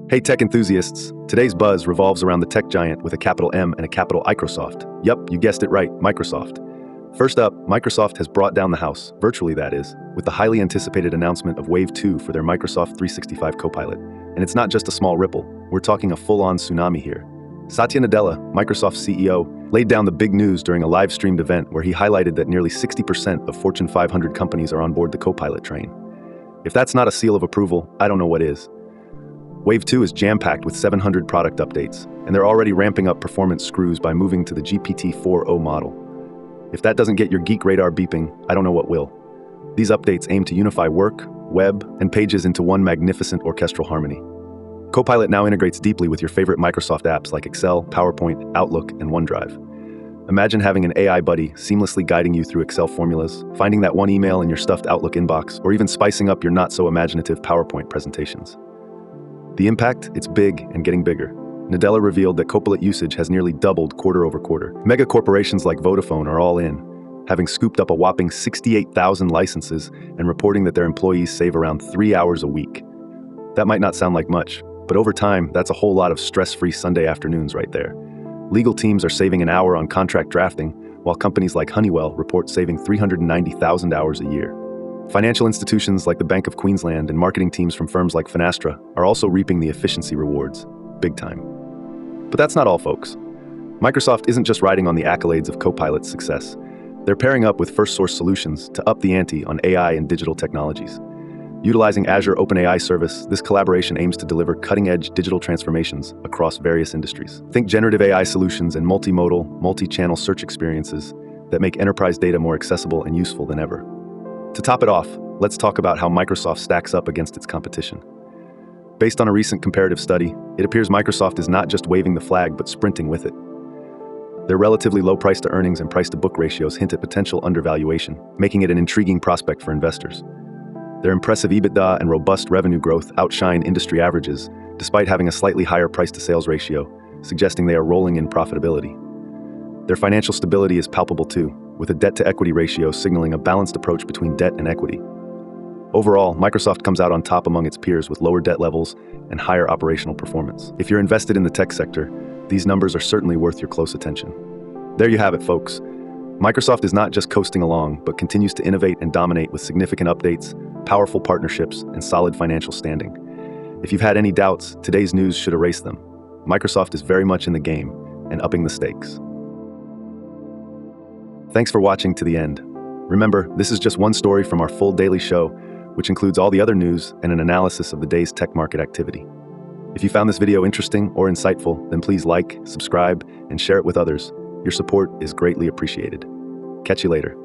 Hey tech enthusiasts, today's buzz revolves around the tech giant with a capital M and a capital Microsoft. Yup, you guessed it right, Microsoft. First up, Microsoft has brought down the house, virtually that is, with the highly anticipated announcement of Wave 2 for their Microsoft 365 Copilot. And it's not just a small ripple, we're talking a full-on tsunami here. Satya Nadella, Microsoft's CEO, laid down the big news during a live-streamed event where he highlighted that nearly 60% of Fortune 500 companies are on board the Copilot train. If that's not a seal of approval, I don't know what is. Wave 2 is jam-packed with 700 product updates, and they're already ramping up performance screws by moving to the GPT-4o model. If that doesn't get your geek radar beeping, I don't know what will. These updates aim to unify work, web, and pages into one magnificent orchestral harmony. Copilot now integrates deeply with your favorite Microsoft apps like Excel, PowerPoint, Outlook, and OneDrive. Imagine having an AI buddy seamlessly guiding you through Excel formulas, finding that one email in your stuffed Outlook inbox, or even spicing up your not-so-imaginative PowerPoint presentations. The impact? It's big and getting bigger. Nadella revealed that Copilot usage has nearly doubled quarter over quarter. Mega corporations like Vodafone are all in, having scooped up a whopping 68,000 licenses and reporting that their employees save around 3 hours a week. That might not sound like much, but over time, that's a whole lot of stress-free Sunday afternoons right there. Legal teams are saving an hour on contract drafting, while companies like Honeywell report saving 390,000 hours a year. Financial institutions like the Bank of Queensland and marketing teams from firms like Finastra are also reaping the efficiency rewards, big time. But that's not all, folks. Microsoft isn't just riding on the accolades of Copilot's success. They're pairing up with Firstsource Solutions to up the ante on AI and digital technologies. Utilizing Azure OpenAI service, this collaboration aims to deliver cutting-edge digital transformations across various industries. Think generative AI solutions and multimodal, multi-channel search experiences that make enterprise data more accessible and useful than ever. To top it off, let's talk about how Microsoft stacks up against its competition. Based on a recent comparative study, it appears Microsoft is not just waving the flag, but sprinting with it. Their relatively low price-to-earnings and price-to-book ratios hint at potential undervaluation, making it an intriguing prospect for investors. Their impressive EBITDA and robust revenue growth outshine industry averages, despite having a slightly higher price-to-sales ratio, suggesting they are rolling in profitability. Their financial stability is palpable too, with a debt-to-equity ratio signaling a balanced approach between debt and equity. Overall, Microsoft comes out on top among its peers with lower debt levels and higher operational performance. If you're invested in the tech sector, these numbers are certainly worth your close attention. There you have it, folks. Microsoft is not just coasting along, but continues to innovate and dominate with significant updates, powerful partnerships, and solid financial standing. If you've had any doubts, today's news should erase them. Microsoft is very much in the game and upping the stakes. Thanks for watching to the end. Remember, this is just one story from our full daily show, which includes all the other news and an analysis of the day's tech market activity. If you found this video interesting or insightful, then please like, subscribe, and share it with others. Your support is greatly appreciated. Catch you later.